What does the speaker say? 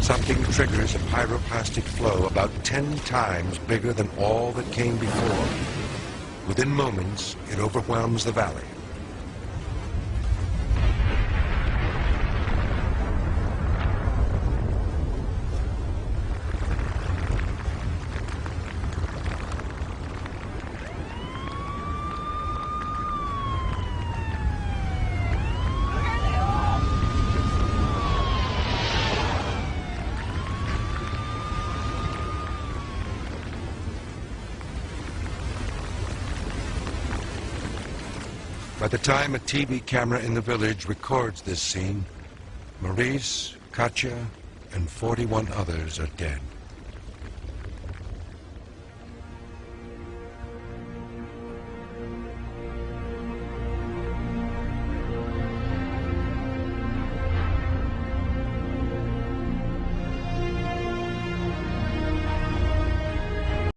Something triggers a pyroclastic flow about 10 times bigger than all that came before. Within moments, it overwhelms the valley. By the time a TV camera in the village records this scene, Maurice, Katya, and 41 others are dead.